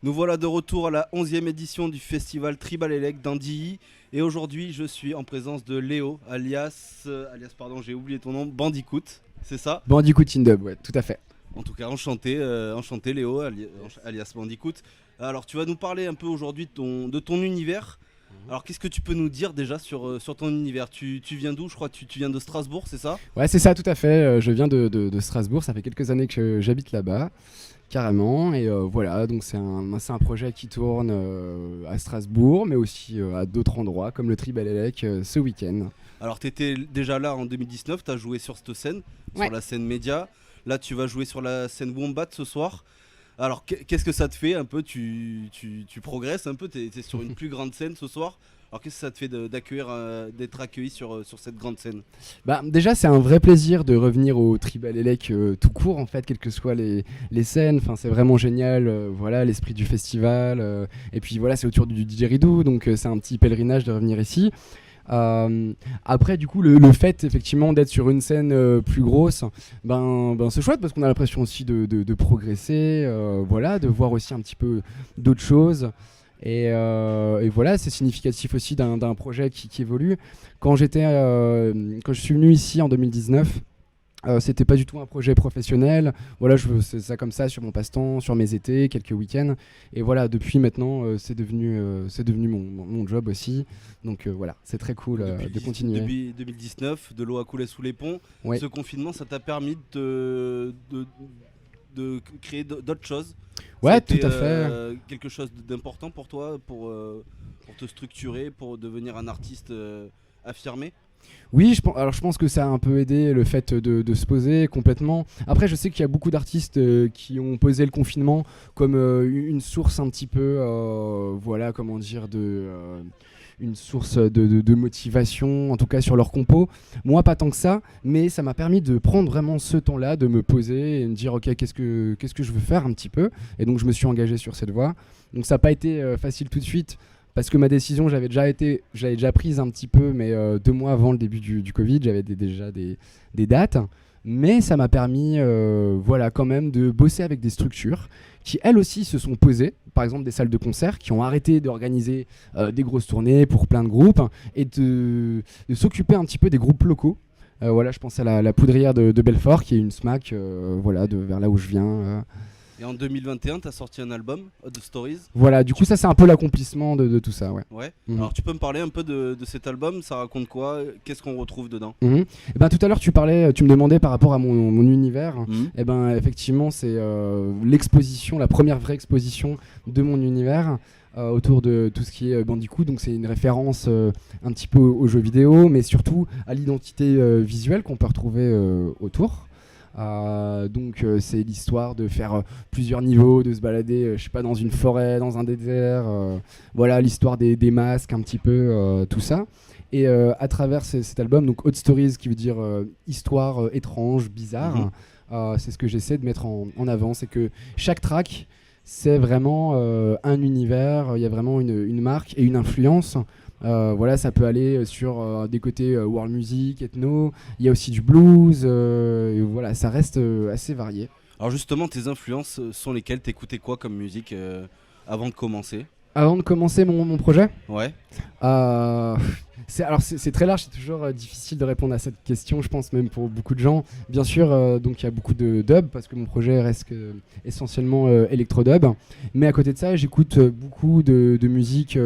Nous voilà de retour à la 11e édition du festival Tribal Elec d'Andilly. Et aujourd'hui, je suis en présence de Léo, alias, j'ai oublié ton nom, Bandicoot, c'est ça? Bandicoot in Dub, ouais, tout à fait. En tout cas, enchanté Léo, alias Bandicoot. Alors, tu vas nous parler un peu aujourd'hui de ton univers. Alors, qu'est-ce que tu peux nous dire déjà sur ton univers? Tu viens d'où? Je crois que tu viens de Strasbourg, c'est ça? Ouais, c'est ça, tout à fait. Je viens de Strasbourg, ça fait quelques années que j'habite là-bas, carrément. Et voilà, donc c'est un projet qui tourne à Strasbourg, mais aussi à d'autres endroits, comme le Tribal Elec ce week-end. Alors, tu étais déjà là en 2019, tu as joué sur cette scène, Ouais. sur la scène média. Là, tu vas jouer sur la scène Wombat ce soir. Alors, qu'est-ce que ça te fait un peu? Tu progresses un peu, tu es sur une plus grande scène ce soir. Alors, qu'est-ce que ça te fait d'être accueilli sur cette grande scène? Bah, déjà, c'est un vrai plaisir de revenir au Tribal Elec tout court, en fait, quelles que soient les scènes. Enfin, c'est vraiment génial, voilà, l'esprit du festival. Et puis voilà, c'est autour du didgeridoo, donc c'est un petit pèlerinage de revenir ici. Après, du coup, le fait effectivement d'être sur une scène plus grosse, c'est chouette parce qu'on a l'impression aussi de progresser, voilà, de voir aussi un petit peu d'autres choses. Et voilà, c'est significatif aussi d'un projet qui évolue. Quand je suis venu ici en 2019, c'était pas du tout un projet professionnel. Voilà, je faisais ça comme ça sur mon passe-temps, sur mes étés, quelques week-ends. Et voilà, depuis maintenant, c'est devenu mon job aussi. Donc voilà, c'est très cool de continuer. Depuis 2019, de l'eau a coulé sous les ponts. Ouais. Ce confinement, ça t'a permis de créer d'autres choses. Ouais, Ça a tout été, à fait. quelque chose d'important pour toi, pour te structurer, pour devenir un artiste affirmé. Oui, alors je pense que ça a un peu aidé le fait de se poser complètement. Après, je sais qu'il y a beaucoup d'artistes qui ont posé le confinement comme une source un petit peu, voilà, comment dire, une source de motivation, en tout cas sur leur compo. Moi, pas tant que ça, mais ça m'a permis de prendre vraiment ce temps-là, de me poser et me dire, ok, qu'est-ce que je veux faire un petit peu. Et donc, je me suis engagé sur cette voie. Donc, ça n'a pas été facile tout de suite. Parce que ma décision, j'avais déjà prise un petit peu, mais 2 mois avant le début du Covid, j'avais déjà des dates. Mais ça m'a permis, voilà, quand même, de bosser avec des structures qui, elles aussi, se sont posées. Par exemple, des salles de concert qui ont arrêté d'organiser des grosses tournées pour plein de groupes et de s'occuper un petit peu des groupes locaux. Voilà, je pense à la Poudrière de Belfort, qui est une SMAC, voilà, vers là où je viens. Et en 2021, tu as sorti un album, Odd Stories. Voilà, du coup, ça, c'est un peu l'accomplissement de tout ça, ouais. Ouais. Mhm. Alors, tu peux me parler un peu de cet album? Ça raconte quoi? Qu'est-ce qu'on retrouve dedans? Et ben, tout à l'heure, tu me demandais par rapport à mon univers. Et ben, effectivement, c'est l'exposition, la première vraie exposition de mon univers autour de tout ce qui est Bandicoot. Donc, c'est une référence un petit peu aux jeux vidéo, mais surtout à l'identité visuelle qu'on peut retrouver autour. Donc c'est l'histoire de faire plusieurs niveaux, de se balader, je sais pas, dans une forêt, dans un désert, voilà, l'histoire des masques, un petit peu, tout ça. Et à travers cet album, donc Odd Stories, qui veut dire histoire étrange, bizarre, c'est ce que j'essaie de mettre en avant, c'est que chaque track, c'est vraiment un univers, il y a vraiment une marque et une influence. Voilà, ça peut aller sur des côtés world music, ethno, il y a aussi du blues, et voilà, ça reste assez varié. Alors, justement, tes influences sont lesquelles? T'écoutais quoi comme musique avant de commencer? Avant de commencer mon projet, Ouais. c'est très large, c'est toujours difficile de répondre à cette question, je pense même pour beaucoup de gens. Bien sûr, donc il y a beaucoup de dub parce que mon projet reste essentiellement électro-dub. Mais à côté de ça, j'écoute beaucoup de musique,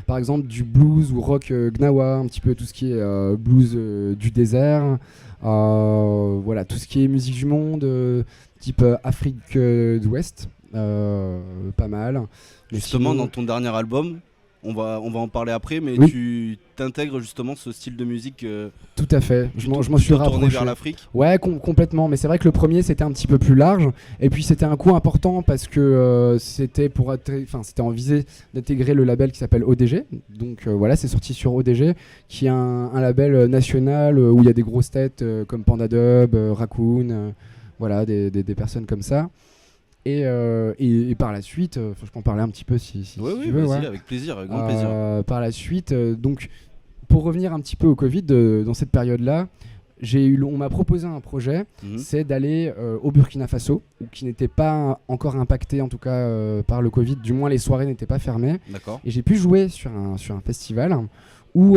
par exemple du blues ou rock gnawa, un petit peu tout ce qui est blues du désert. Voilà, tout ce qui est musique du monde, type Afrique d'Ouest, pas mal. Mais Justement, sinon, dans ton dernier album, on va en parler après, mais Oui. tu t'intègres justement ce style de musique tout à fait, je m'en suis plutôt tourné rapproché. vers l'Afrique. Ouais, complètement. Mais c'est vrai que le premier, c'était un petit peu plus large. Et puis, c'était un coup important parce que c'était c'était en visée d'intégrer le label qui s'appelle ODG. Donc, voilà, c'est sorti sur ODG, qui est un label national où il y a des grosses têtes comme Panda Dub, Raccoon, voilà, des personnes comme ça. Et par la suite, je peux en parler un petit peu si Oui, tu veux. vas-y, Ouais. avec plaisir, avec grand plaisir. Par la suite, donc, pour revenir un petit peu au Covid, dans cette période-là, on m'a proposé un projet, c'est d'aller au Burkina Faso, qui n'était pas encore impacté en tout cas par le Covid, du moins les soirées n'étaient pas fermées. D'accord. Et j'ai pu jouer sur un festival où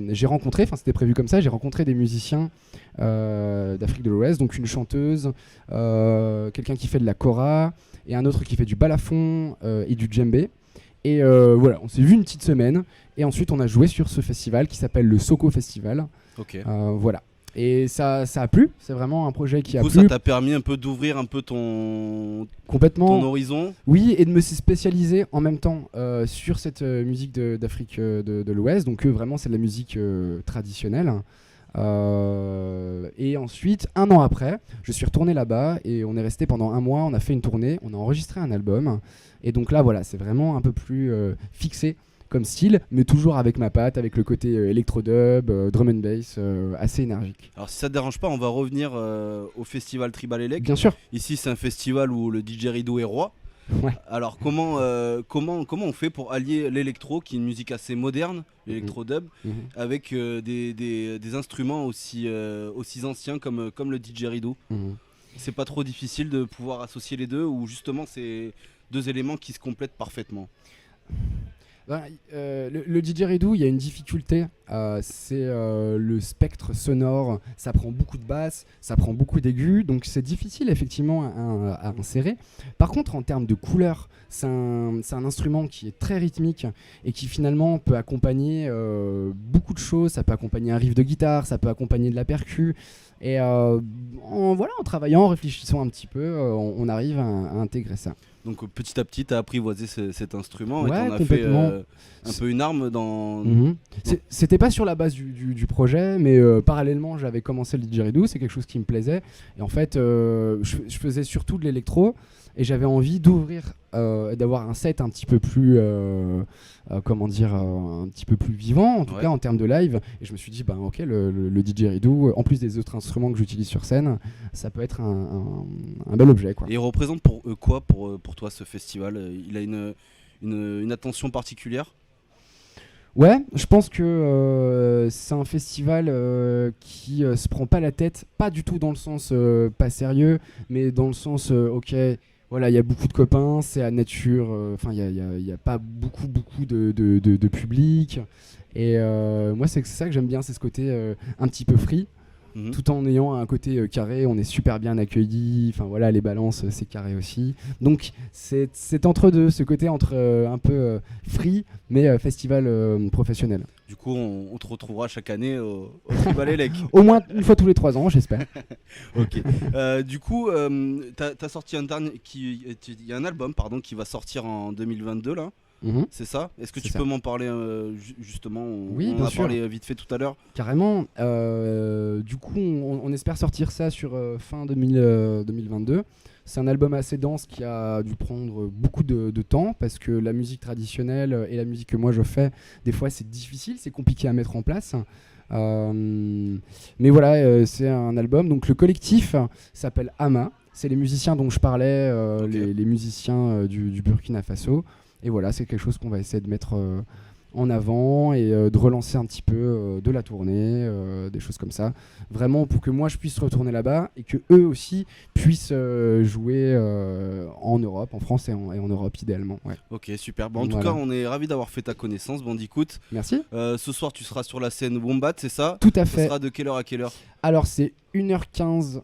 j'ai rencontré, enfin c'était prévu comme ça, j'ai rencontré des musiciens d'Afrique de l'Ouest, donc une chanteuse, quelqu'un qui fait de la kora et un autre qui fait du balafon et du djembé. Et voilà, on s'est vu une petite semaine et ensuite on a joué sur ce festival qui s'appelle le Soko Festival. Ok. Voilà. Et ça a plu, c'est vraiment un projet qui a plu. Ça t'a permis un peu d'ouvrir un peu ton horizon. Oui, et de me spécialiser en même temps sur cette musique d'Afrique de l'Ouest. Donc vraiment, c'est de la musique traditionnelle. Et ensuite, 1 an après, je suis retourné là-bas et on est resté pendant 1 mois. On a fait une tournée, on a enregistré un album. Et donc là, voilà, c'est vraiment un peu plus fixé comme style, mais toujours avec ma patte, avec le côté électro-dub, drum and bass, assez énergique. Alors si ça te dérange pas, on va revenir au festival Tribal Elec. Bien sûr. Ici c'est un festival où le DJ Rido est roi. Ouais. Alors comment on fait pour allier l'électro, qui est une musique assez moderne, l'électro-dub, avec des instruments aussi anciens comme le DJ Rido. C'est pas trop difficile de pouvoir associer les deux, ou justement c'est 2 éléments qui se complètent parfaitement? Le didgeridoo, il y a une difficulté, c'est le spectre sonore, ça prend beaucoup de basses, ça prend beaucoup d'aigus, donc c'est difficile effectivement à insérer. Par contre, en termes de couleur, c'est un instrument qui est très rythmique et qui finalement peut accompagner beaucoup de choses. Ça peut accompagner un riff de guitare, ça peut accompagner de la percu. Et en travaillant, en réfléchissant un petit peu, on arrive à intégrer ça. Donc petit à petit, tu as apprivoisé cet instrument, ouais, et tu en as fait un peu une arme dans... C'était pas sur la base du projet, mais parallèlement, j'avais commencé le didgeridoo, c'est quelque chose qui me plaisait. Et en fait, je faisais surtout de l'électro, et j'avais envie d'ouvrir, d'avoir un set un petit peu plus, un petit peu plus vivant, en tout cas en termes de live. Et je me suis dit, ok, le didgeridoo, en plus des autres instruments que j'utilise sur scène, ça peut être un bel objet, quoi. Et il représente quoi pour toi ce festival? Il a une attention particulière? Ouais, je pense que c'est un festival qui se prend pas la tête, pas du tout dans le sens pas sérieux, mais dans le sens ok, voilà, il y a beaucoup de copains, c'est à nature, il y a pas beaucoup de public, et moi c'est ça que j'aime bien, c'est ce côté un petit peu free. Tout en ayant un côté carré, on est super bien accueillis, enfin voilà, les balances c'est carré aussi. Donc c'est entre deux, ce côté entre un peu free mais festival professionnel. Du coup on te retrouvera chaque année au Tribal Elec. Au moins une fois tous les 3 ans, j'espère. Ok. Du coup t'as sorti il y a un album qui va sortir en 2022 là. C'est ça? Est-ce que tu peux m'en parler justement? Oui, on en a parlé vite fait tout à l'heure. Carrément. Du coup, on espère sortir ça sur fin 2022. C'est un album assez dense qui a dû prendre beaucoup de temps parce que la musique traditionnelle et la musique que moi je fais, des fois c'est difficile, c'est compliqué à mettre en place. Mais voilà, c'est un album. Donc le collectif s'appelle Ama. C'est les musiciens dont je parlais, les musiciens du Burkina Faso. Et voilà, c'est quelque chose qu'on va essayer de mettre en avant et de relancer un petit peu de la tournée, des choses comme ça. Vraiment pour que moi je puisse retourner là-bas et que eux aussi puissent jouer en Europe, en France et en Europe idéalement. Ouais. Ok, super. En tout cas, on est ravis d'avoir fait ta connaissance, Bandicoot. Merci. Ce soir, tu seras sur la scène Wombat, c'est ça? Tout à fait. Ce sera de quelle heure à quelle heure? Alors, c'est 1h15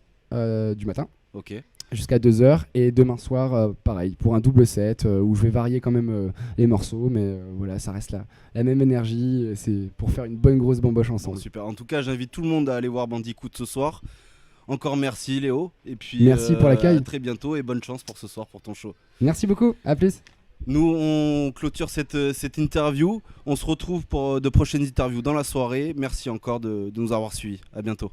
du matin. Ok. Jusqu'à 2h, et demain soir pareil pour un double set où je vais varier quand même les morceaux, mais voilà, ça reste la même énergie, c'est pour faire une bonne grosse bamboche ensemble. Super, en tout cas j'invite tout le monde à aller voir Bandicoot ce soir. Encore merci Léo, et puis merci pour l'accueil. À très bientôt et bonne chance pour ce soir pour ton show. Merci beaucoup, à plus. Nous on clôture cette interview, on se retrouve pour de prochaines interviews dans la soirée. Merci encore de nous avoir suivis, à bientôt.